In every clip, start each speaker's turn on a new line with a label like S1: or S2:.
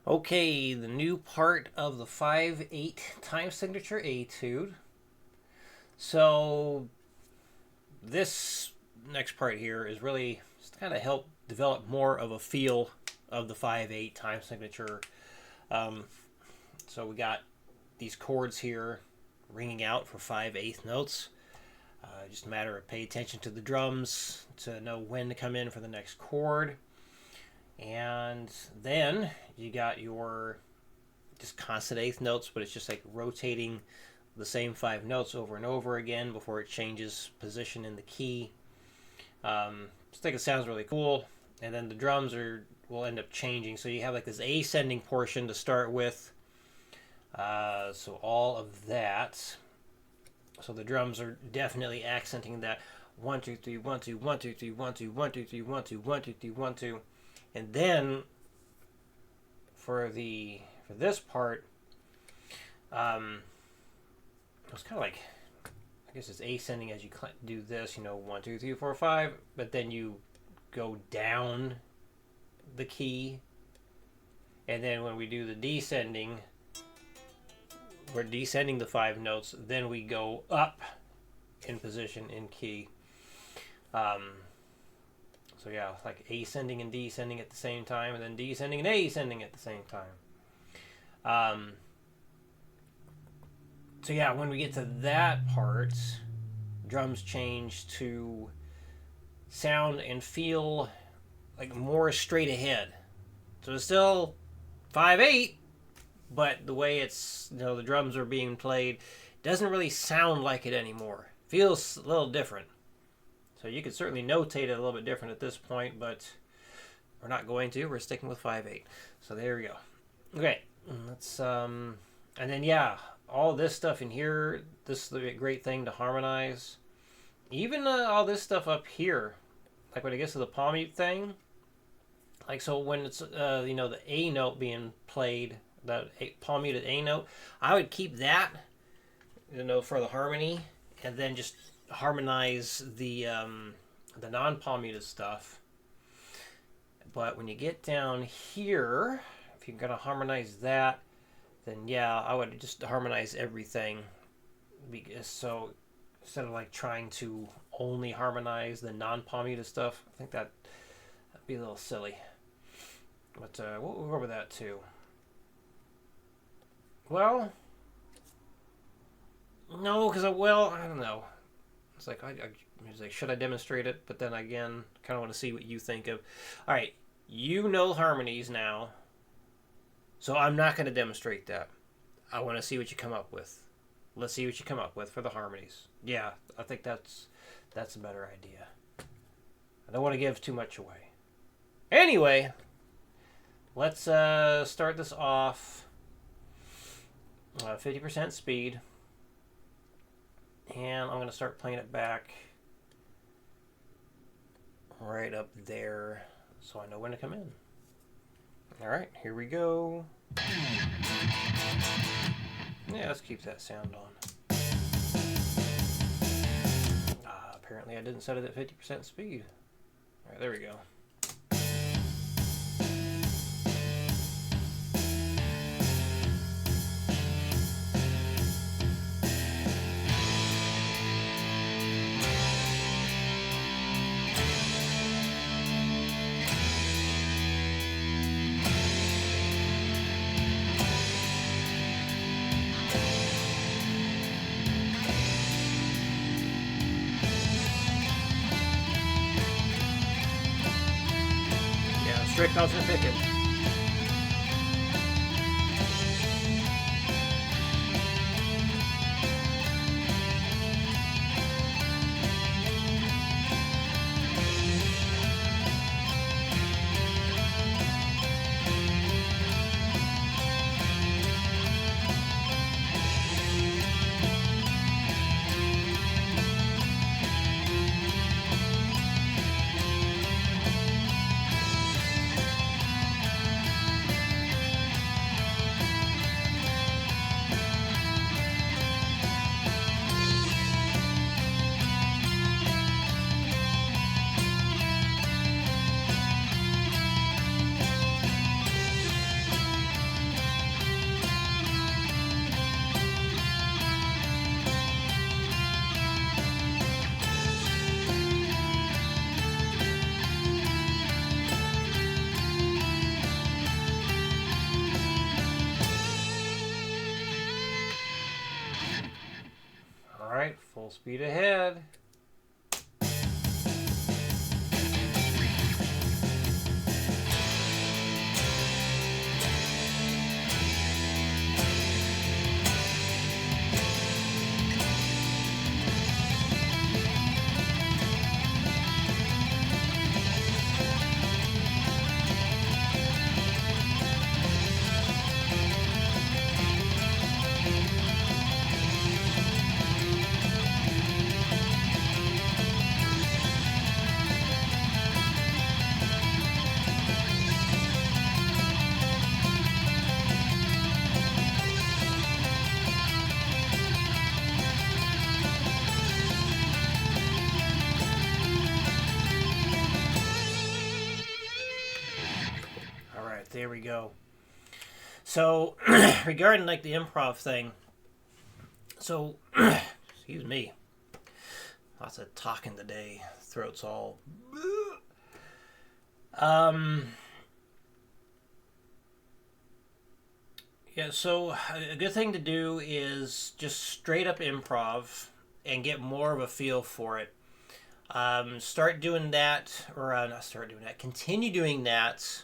S1: Okay, the new part of the 5/8 time signature etude. So this next part here is really just to kind of help develop more of a feel of the 5/8 time signature. Um, so we got these chords here ringing out for 5/8 notes. Just a matter of pay attention to the drums to know when to come in for the next chord. And then you got your just constant eighth notes, but it's just like rotating the same 5 notes over and over again before it changes position in the key. Just think it sounds really cool. And then the drums will end up changing. So you have like this ascending portion to start with. So all of that. So the drums are definitely accenting that 1 2 3 1 2 1 2 3 1 2 1 2 3 1 2 1 2 3 1 2. And then for this part, it's kind of like, I guess it's ascending as you do this, 1 2 3 4 5, but then you go down the key, and then when we do the descending, we're descending the 5 notes, then we go up in position in key. So yeah, like ascending and descending at the same time, and then descending and ascending at the same time. So yeah, when we get to that part, drums change to sound and feel like more straight ahead. So it's still 5/8, but the way it's, the drums are being played doesn't really sound like it anymore. Feels a little different. So you could certainly notate it a little bit different at this point, but we're not going to. We're sticking with 5/8. So there we go. Okay, let's and then yeah, all this stuff in here. This is a great thing to harmonize. Even all this stuff up here, like when it gets to the palm mute thing. Like so when it's the A note being played, that palm muted A note, I would keep that for the harmony, and then just harmonize the non-palm muted stuff. But when you get down here, if you're gonna harmonize that, then yeah, I would just harmonize everything. So instead of like trying to only harmonize the non-palm muted stuff, I think that'd be a little silly. But we'll go over that too. Well, no, because I don't know. It's like I was like, should I demonstrate it? But then again, kind of want to see what you think of. All right, harmonies now, so I'm not going to demonstrate that. I want to see what you come up with. Let's see what you come up with for the harmonies. Yeah, I think that's a better idea. I don't want to give too much away. Anyway, let's start this off 50% speed. And I'm going to start playing it back right up there so I know when to come in. Alright, here we go. Yeah, let's keep that sound on. Apparently I didn't set it at 50% speed. Alright, there we go. Strict constant picking. Full speed ahead. There we go. So, regarding like the improv thing, so, excuse me, lots of talking today, throat's all, yeah, so a good thing to do is just straight up improv and get more of a feel for it. Start doing that, or not start doing that, continue doing that,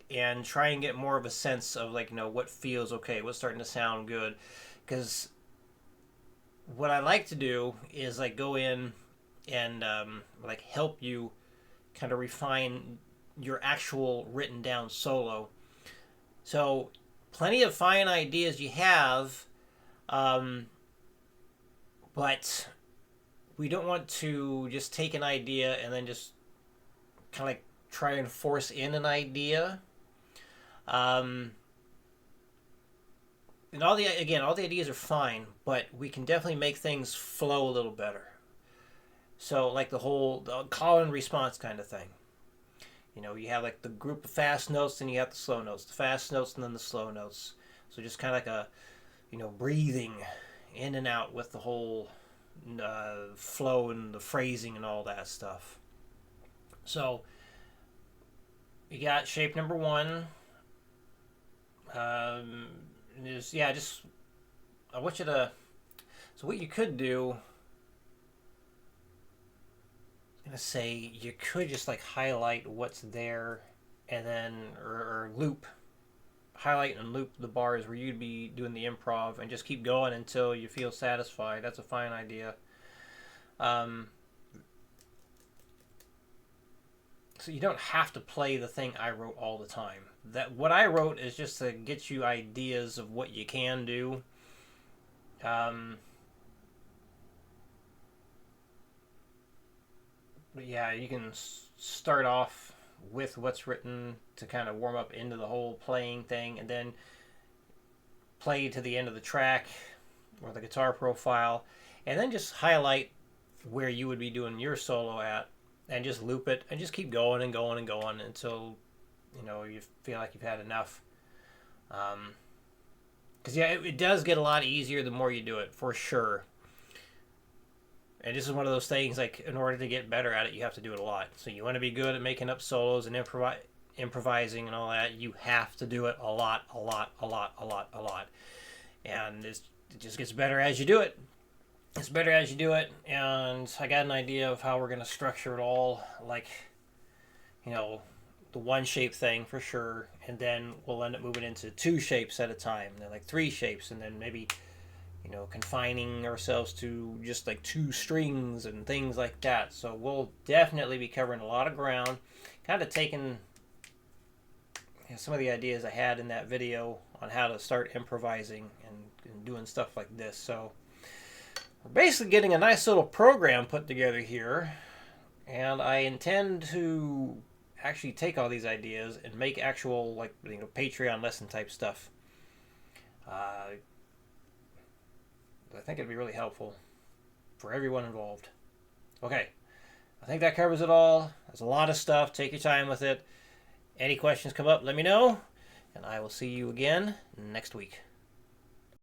S1: and try and get more of a sense of like, what feels okay, what's starting to sound good. Because what I like to do is like go in and like help you kind of refine your actual written down solo. So plenty of fine ideas you have, but we don't want to just take an idea and then just kind of like try and force in an idea. And all the ideas are fine, but we can definitely make things flow a little better. So like the call and response kind of thing. You have like the group of fast notes, and you have the slow notes, the fast notes, and then the slow notes. So just kind of like a, breathing in and out with the whole flow and the phrasing and all that stuff. So you got shape number 1. I want you to. So what you could do, I'm gonna say you could just like highlight what's there, and then or highlight and loop the bars where you'd be doing the improv, and just keep going until you feel satisfied. That's a fine idea. So you don't have to play the thing I wrote all the time. That what I wrote is just to get you ideas of what you can do. But yeah, you can start off with what's written to kind of warm up into the whole playing thing, and then play to the end of the track or the guitar profile, and then just highlight where you would be doing your solo at, and just loop it, and just keep going and going and going until you feel like you've had enough. Because it does get a lot easier the more you do it, for sure. And this is one of those things, like, in order to get better at it, you have to do it a lot. So you want to be good at making up solos and improvising and all that, you have to do it a lot. And it just gets better as you do it. It's better as you do it, and I got an idea of how we're going to structure it all, like, the one shape thing for sure, and then we'll end up moving into 2 shapes at a time, and then like 3 shapes, and then maybe, confining ourselves to just like 2 strings and things like that. So we'll definitely be covering a lot of ground, kind of taking some of the ideas I had in that video on how to start improvising and doing stuff like this. So we're basically getting a nice little program put together here, and I intend to actually take all these ideas and make actual, like, Patreon lesson type stuff. I think it'd be really helpful for everyone involved. Okay, I think that covers it all. There's a lot of stuff. Take your time with it. Any questions come up, let me know, and I will see you again next week.